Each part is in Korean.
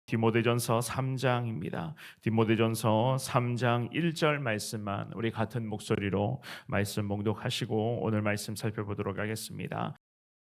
디모데전서 3장입니다. 디모데전서 3장 1절 말씀만 우리 같은 목소리로 말씀 봉독하시고 오늘 말씀 살펴보도록 하겠습니다.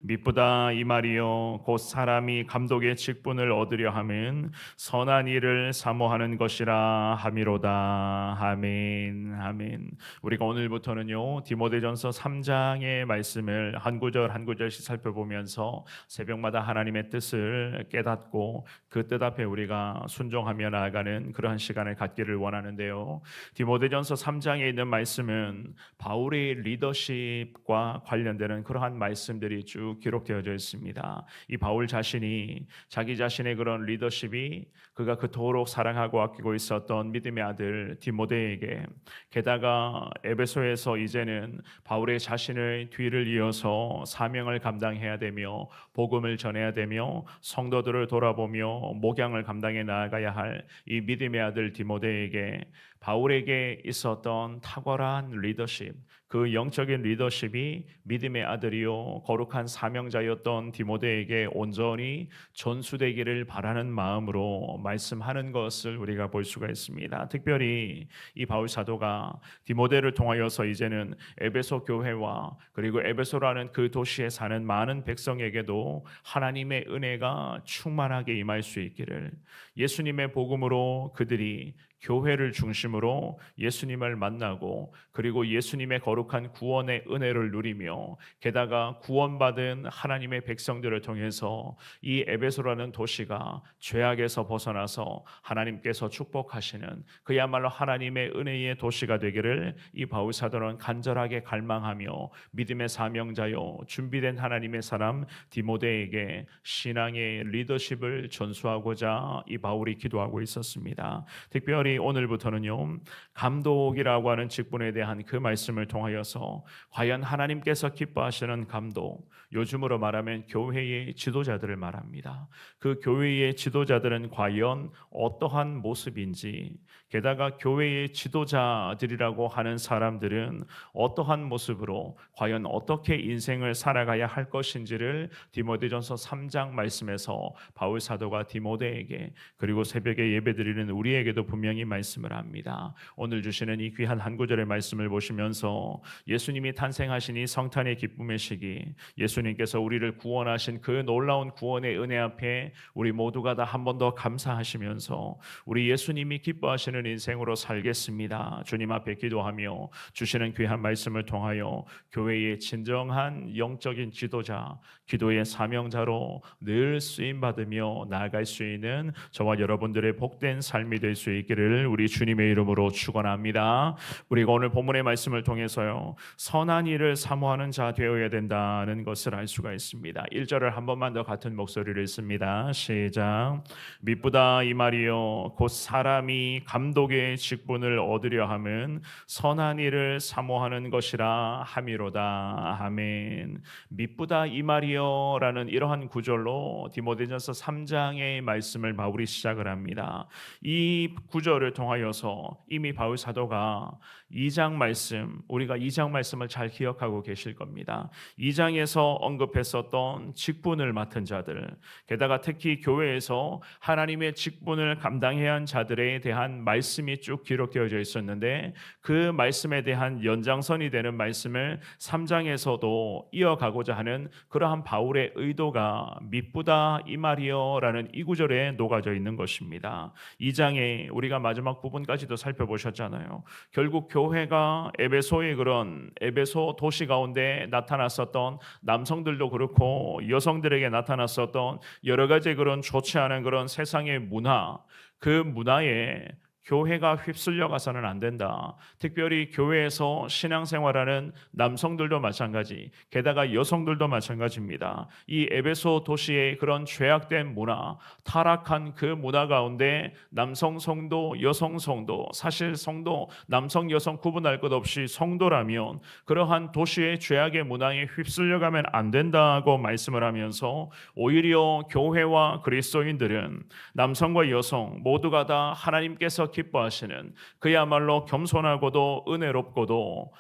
미쁘다 이 말이요 곧 사람이 감독의 직분을 얻으려 함은 선한 일을 사모하는 것이라 함이로다. 아멘. 아멘. 우리가 오늘부터는요 디모데전서 3장의 말씀을 한 구절 한 구절씩 살펴보면서 새벽마다 하나님의 뜻을 깨닫고 그 뜻 앞에 우리가 순종하며 나아가는 그러한 시간을 갖기를 원하는데요. 디모데전서 3장에 있는 말씀은 바울의 리더십과 관련되는 그러한 말씀들이 쭉 기록되어져 있습니다. 이 바울 자신이 자기 자신의 그런 리더십이 그가 그토록 사랑하고 아끼고 있었던 믿음의 아들 디모데에게, 게다가 에베소에서 이제는 바울의 자신의 뒤를 이어서 사명을 감당해야 되며 복음을 전해야 되며 성도들을 돌아보며 목양을 감당해 나아가야 할 이 믿음의 아들 디모데에게 바울에게 있었던 탁월한 리더십, 그 영적인 리더십이 믿음의 아들이요 거룩한 사명자였던 디모데에게 온전히 전수되기를 바라는 마음으로 말씀하는 것을 우리가 볼 수가 있습니다. 특별히 이 바울 사도가 디모데를 통하여서 이제는 에베소 교회와 그리고 에베소라는 그 도시에 사는 많은 백성에게도 하나님의 은혜가 충만하게 임할 수 있기를, 예수님의 복음으로 그들이 교회를 중심으로 예수님을 만나고 그리고 예수님의 거룩한 구원의 은혜를 누리며 게다가 구원받은 하나님의 백성들을 통해서 이 에베소라는 도시가 죄악에서 벗어나서 하나님께서 축복하시는 그야말로 하나님의 은혜의 도시가 되기를 이 바울 사도는 간절하게 갈망하며 믿음의 사명자요 준비된 하나님의 사람 디모데에게 신앙의 리더십을 전수하고자 이 바울이 기도하고 있었습니다. 특별히 오늘부터는요 감독이라고 하는 직분에 대한 그 말씀을 통하여서 과연 하나님께서 기뻐하시는 감독, 요즘으로 말하면 교회의 지도자들을 말합니다. 그 교회의 지도자들은 과연 어떠한 모습인지, 게다가 교회의 지도자들이라고 하는 사람들은 어떠한 모습으로 과연 어떻게 인생을 살아가야 할 것인지를 디모데전서 3장 말씀에서 바울 사도가 디모데에게 그리고 새벽에 예배드리는 우리에게도 분명히 말씀을 합니다. 오늘 주시는 이 귀한 한 구절의 말씀을 보시면서 예수님이 탄생하신 이 성탄의 기쁨의 시기, 예수님께서 우리를 구원하신 그 놀라운 구원의 은혜 앞에 우리 모두가 다 한 번 더 감사하시면서 우리 예수님이 기뻐하시는 인생으로 살겠습니다. 주님 앞에 기도하며 주시는 귀한 말씀을 통하여 교회의 진정한 영적인 지도자, 기도의 사명자로 늘 쓰임 받으며 나아갈 수 있는 저와 여러분들의 복된 삶이 될 수 있기를 우리 주님의 이름으로 축원합니다. 우리가 오늘 본문의 말씀을 통해서요 선한 일을 사모하는 자 되어야 된다는 것을 알 수가 있습니다. 1절을 한 번만 더 같은 목소리를 읽습니다. 시작. 미쁘다 이 말이요 곧 사람이 감독의 직분을 얻으려 함은 선한 일을 사모하는 것이라 함이로다. 아멘. 미쁘다 이 말이요 라는 이러한 구절로 디모데전서 3장의 말씀을 바울이 시작을 합니다. 이 구절을 통하여서 이미 바울 사도가 2장 말씀, 우리가 2장 말씀을 잘 기억하고 계실 겁니다. 2장에서 언급했었던 직분을 맡은 자들, 게다가 특히 교회에서 하나님의 직분을 감당해야 한 자들에 대한 말씀이 쭉 기록되어져 있었는데 그 말씀에 대한 연장선이 되는 말씀을 3장에서도 이어가고자 하는 그러한 바울의 의도가 미쁘다 이 말이요 라는 이 구절에 녹아져 있는 것입니다. 2장에 우리가 마지막 부분까지도 살펴보셨잖아요. 결국 교회가 에베소의 그런 에베소 도시 가운데 나타났었던 남성들도 그렇고 여성들에게 나타났었던 여러 가지 그런 좋지 않은 그런 세상의 문화, 그 문화에 교회가 휩쓸려 가서는 안 된다. 특별히 교회에서 신앙생활하는 남성들도 마찬가지, 게다가 여성들도 마찬가지입니다. 이 에베소 도시의 그런 죄악된 문화, 타락한 그 문화 가운데 남성 성도, 여성 성도, 사실 성도, 남성 여성 구분할 것 없이 성도라면 그러한 도시의 죄악의 문화에 휩쓸려 가면 안 된다고 말씀을 하면서 오히려 교회와 그리스도인들은 남성과 여성 모두가 다 하나님께서 기뻐하시는 그야말로 겸손하고도 은혜롭고도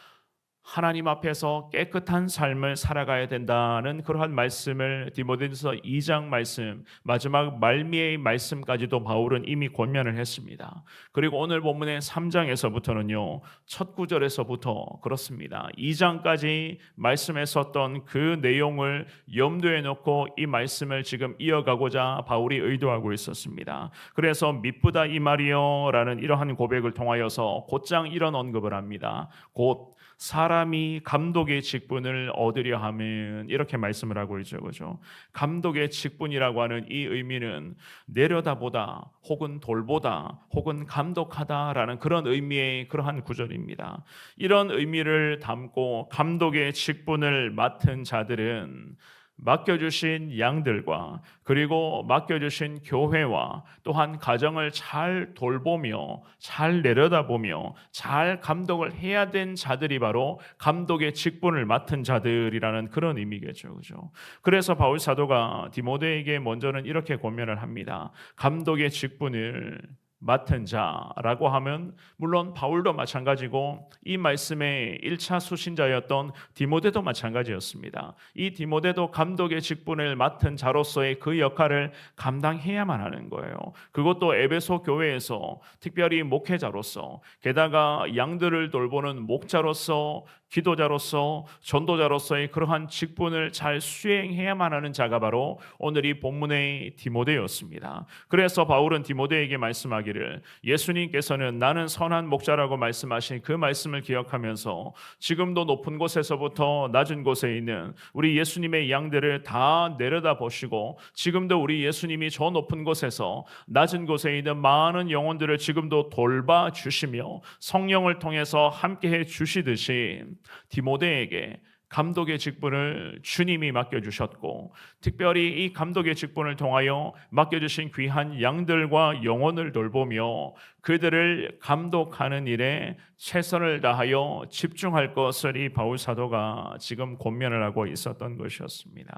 하나님 앞에서 깨끗한 삶을 살아가야 된다는 그러한 말씀을 디모데전서 2장 말씀, 마지막 말미의 말씀까지도 바울은 이미 권면을 했습니다. 그리고 오늘 본문의 3장에서부터는요, 첫 구절에서부터 그렇습니다. 2장까지 말씀했었던 그 내용을 염두에 놓고 이 말씀을 지금 이어가고자 바울이 의도하고 있었습니다. 그래서 미쁘다 이 말이요 라는 이러한 고백을 통하여서 곧장 이런 언급을 합니다. 곧 사람이 감독의 직분을 얻으려 하면, 이렇게 말씀을 하고 있죠. 그죠? 감독의 직분이라고 하는 이 의미는 내려다보다 혹은 돌보다 혹은 감독하다라는 그런 의미의 그러한 구절입니다. 이런 의미를 담고 감독의 직분을 맡은 자들은 맡겨주신 양들과 그리고 맡겨주신 교회와 또한 가정을 잘 돌보며 잘 내려다보며 잘 감독을 해야 된 자들이 바로 감독의 직분을 맡은 자들이라는 그런 의미겠죠. 그죠? 그래서 바울 사도가 디모데에게 먼저는 이렇게 권면을 합니다. 감독의 직분을 맡은 자라고 하면 물론 바울도 마찬가지고 이 말씀의 1차 수신자였던 디모데도 마찬가지였습니다. 이 디모데도 감독의 직분을 맡은 자로서의 그 역할을 감당해야만 하는 거예요. 그것도 에베소 교회에서 특별히 목회자로서, 게다가 양들을 돌보는 목자로서, 기도자로서, 전도자로서의 그러한 직분을 잘 수행해야만 하는 자가 바로 오늘 이 본문의 디모데였습니다. 그래서 바울은 디모데에게 말씀하기를, 예수님께서는 나는 선한 목자라고 말씀하신 그 말씀을 기억하면서 지금도 높은 곳에서부터 낮은 곳에 있는 우리 예수님의 양들을 다 내려다 보시고, 지금도 우리 예수님이 저 높은 곳에서 낮은 곳에 있는 많은 영혼들을 지금도 돌봐 주시며 성령을 통해서 함께해 주시듯이 디모데에게 감독의 직분을 주님이 맡겨주셨고, 특별히 이 감독의 직분을 통하여 맡겨주신 귀한 양들과 영혼을 돌보며 그들을 감독하는 일에 최선을 다하여 집중할 것을 이 바울 사도가 지금 권면을 하고 있었던 것이었습니다.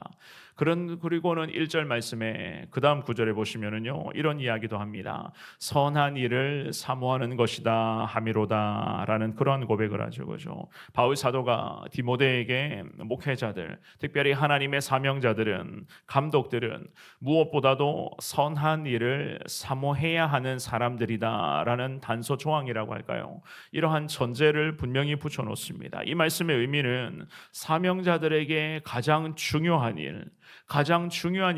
그리고는 1절 말씀에 그 다음 구절에 보시면은요, 이런 이야기도 합니다. 선한 일을 사모하는 것이다 함이로다 라는 그런 고백을 하죠. 그죠? 바울 사도가 디모데에게 목회자들, 특별히 하나님의 사명자들은, 감독들은 무엇보다도 선한 일을 사모해야 하는 사람들이다 라는 단서 조항이라고 할까요? 이러한 전제를 분명히 붙여놓습니다. 이 말씀의 의미는 사명자들에게 가장 중요한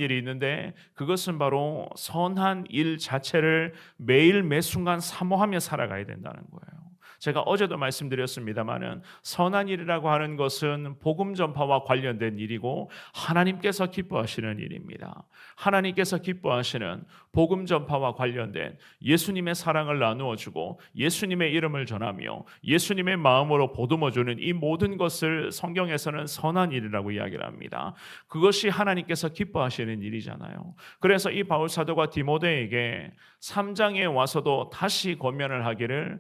일이 있는데, 그것은 바로 선한 일 자체를 매일 매순간 사모하며 살아가야 된다는 거예요. 제가 어제도 말씀드렸습니다마는 선한 일이라고 하는 것은 복음 전파와 관련된 일이고 하나님께서 기뻐하시는 일입니다. 하나님께서 기뻐하시는 복음 전파와 관련된 예수님의 사랑을 나누어 주고 예수님의 이름을 전하며 예수님의 마음으로 보듬어 주는 이 모든 것을 성경에서는 선한 일이라고 이야기를 합니다. 그것이 하나님께서 기뻐하시는 일이잖아요. 그래서 이 바울 사도가 디모데에게 3장에 와서도 다시 권면을 하기를,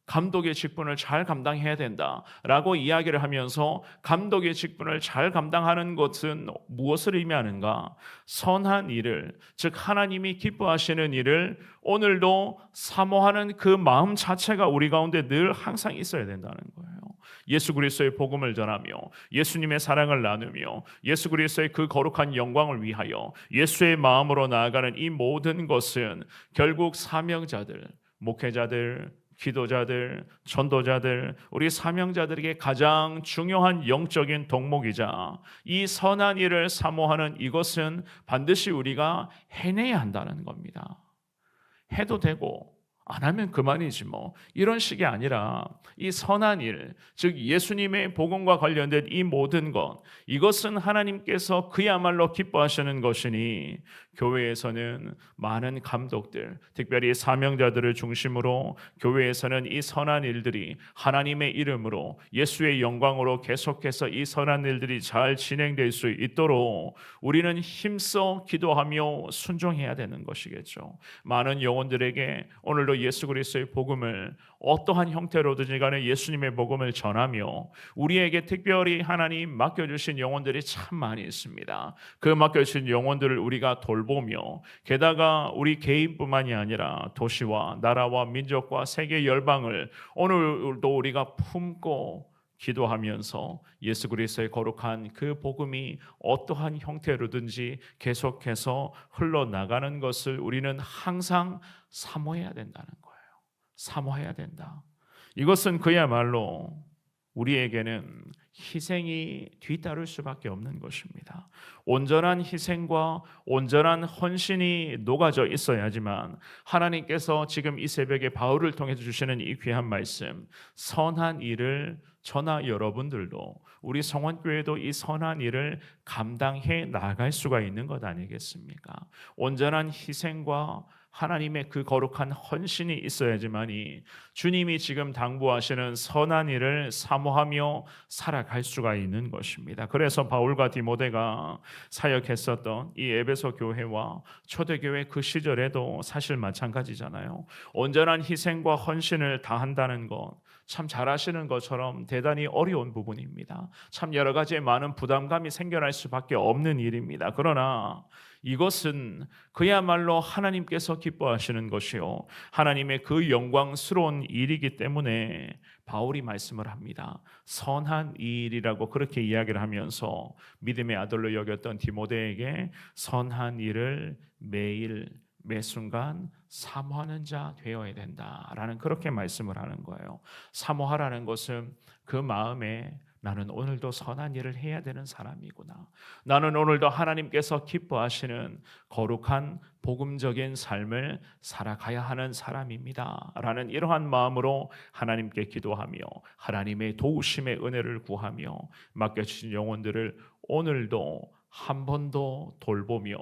감독의 직분을 잘 감당해야 된다라고 이야기를 하면서, 감독의 직분을 잘 감당하는 것은 무엇을 의미하는가? 선한 일을, 즉 하나님이 기뻐하시는 일을 오늘도 사모하는 그 마음 자체가 우리 가운데 늘 항상 있어야 된다는 거예요. 예수 그리스도의 복음을 전하며 예수님의 사랑을 나누며 예수 그리스도의 그 거룩한 영광을 위하여 예수의 마음으로 나아가는 이 모든 것은 결국 사명자들, 목회자들, 기도자들, 전도자들, 우리 사명자들에게 가장 중요한 영적인 덕목이자 이 선한 일을 사모하는 이것은 반드시 우리가 해내야 한다는 겁니다. 해도 되고 안 하면 그만이지 뭐, 이런 식이 아니라 이 선한 일, 즉 예수님의 복음과 관련된 이 모든 것, 이것은 하나님께서 그야말로 기뻐하시는 것이니 교회에서는 많은 감독들, 특별히 사명자들을 중심으로 교회에서는 이 선한 일들이 하나님의 이름으로 예수의 영광으로 계속해서 이 선한 일들이 잘 진행될 수 있도록 우리는 힘써 기도하며 순종해야 되는 것이겠죠. 많은 영혼들에게 오늘도 예수 그리스도의 복음을 어떠한 형태로든지 간에 예수님의 복음을 전하며 우리에게 특별히 하나님 맡겨주신 영혼들이 참 많이 있습니다. 그 맡겨주신 영혼들을 우리가 돌보며 게다가 우리 개인뿐만이 아니라 도시와 나라와 민족과 세계 열방을 오늘도 우리가 품고 기도하면서 예수 그리스도의 거룩한 그 복음이 어떠한 형태로든지 계속해서 흘러나가는 것을 우리는 항상 사모해야 된다는 거예요. 사모해야 된다. 이것은 그야말로 우리에게는 희생이 뒤따를 수밖에 없는 것입니다. 온전한 희생과 온전한 헌신이 녹아져 있어야지만 하나님께서 지금 이 새벽에 바울을 통해서 주시는 이 귀한 말씀, 선한 일을 저나 여러분들도 우리 성원교회도 이 선한 일을 감당해 나갈 수가 있는 것 아니겠습니까? 온전한 희생과 하나님의 그 거룩한 헌신이 있어야지만이 주님이 지금 당부하시는 선한 일을 사모하며 살아갈 수가 있는 것입니다. 그래서 바울과 디모데가 사역했었던 이 에베소 교회와 초대교회 그 시절에도 사실 마찬가지잖아요. 온전한 희생과 헌신을 다한다는 것 참 잘하시는 것처럼 대단히 어려운 부분입니다. 참 여러 가지의 많은 부담감이 생겨날 수밖에 없는 일입니다. 그러나 이것은 그야말로 하나님께서 기뻐하시는 것이요 하나님의 그 영광스러운 일이기 때문에 바울이 말씀을 합니다. 선한 일이라고 그렇게 이야기를 하면서 믿음의 아들로 여겼던 디모데에게 선한 일을 매일 매순간 사모하는 자 되어야 된다라는 그렇게 말씀을 하는 거예요. 사모하라는 것은 그 마음에 나는 오늘도 선한 일을 해야 되는 사람이구나. 나는 오늘도 하나님께서 기뻐하시는 거룩한 복음적인 삶을 살아가야 하는 사람입니다. 라는 이러한 마음으로 하나님께 기도하며 하나님의 도우심의 은혜를 구하며 맡겨주신 영혼들을 오늘도 한 번 더 돌보며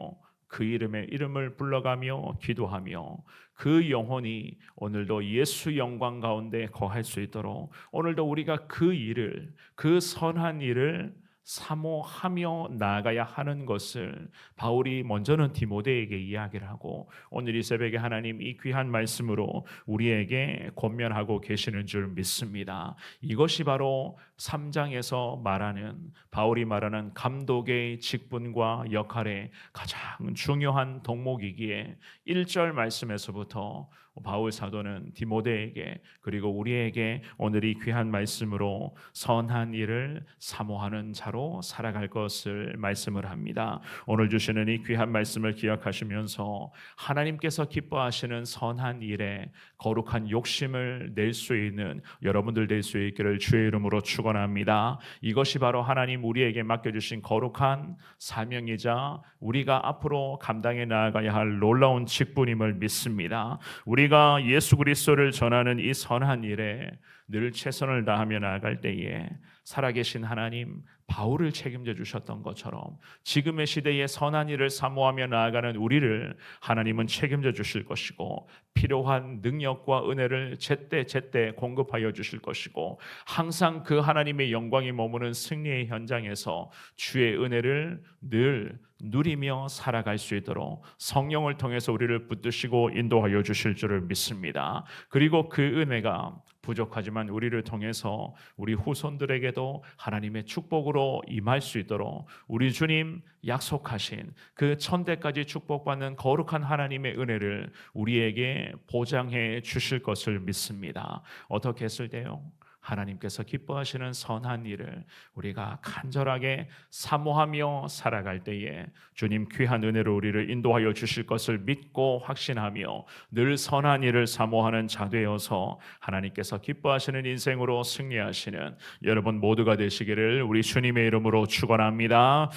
그 이름을 불러가며 기도하며 그 영혼이 오늘도 예수 영광 가운데 거할 수 있도록 오늘도 우리가 그 일을, 그 선한 일을 사모하며 나아가야 하는 것을 바울이 먼저는 디모데에게 이야기를 하고 오늘 이 새벽에 하나님 이 귀한 말씀으로 우리에게 권면하고 계시는 줄 믿습니다. 이것이 바로 3장에서 말하는 바울이 말하는 감독의 직분과 역할의 가장 중요한 덕목이기에 1절 말씀에서부터 바울 사도는 디모데에게 그리고 우리에게 오늘 이 귀한 말씀으로 선한 일을 사모하는 자로 살아갈 것을 말씀을 합니다. 오늘 주시는 이 귀한 말씀을 기억하시면서 하나님께서 기뻐하시는 선한 일에 거룩한 욕심을 낼 수 있는 여러분들 될 수 있기를 주의 이름으로 축원합니다. 이것이 바로 하나님 우리에게 맡겨주신 거룩한 사명이자 우리가 앞으로 감당해 나아가야 할 놀라운 직분임을 믿습니다. 우리가 예수 그리스도를 전하는 이 선한 일에 늘 최선을 다하며 나아갈 때에 살아계신 하나님 바울을 책임져 주셨던 것처럼 지금의 시대에 선한 일을 사모하며 나아가는 우리를 하나님은 책임져 주실 것이고 필요한 능력과 은혜를 제때 공급하여 주실 것이고 항상 그 하나님의 영광이 머무는 승리의 현장에서 주의 은혜를 늘 누리며 살아갈 수 있도록 성령을 통해서 우리를 붙드시고 인도하여 주실 줄을 믿습니다. 그리고 그 은혜가 부족하지만 우리를 통해서 우리 후손들에게도 하나님의 축복으로 임할 수 있도록 우리 주님 약속하신 그 천대까지 축복받는 거룩한 하나님의 은혜를 우리에게 보장해 주실 것을 믿습니다. 어떻게 했을 때요? 하나님께서 기뻐하시는 선한 일을 우리가 간절하게 사모하며 살아갈 때에 주님 귀한 은혜로 우리를 인도하여 주실 것을 믿고 확신하며 늘 선한 일을 사모하는 자 되어서 하나님께서 기뻐하시는 인생으로 승리하시는 여러분 모두가 되시기를 우리 주님의 이름으로 축원합니다.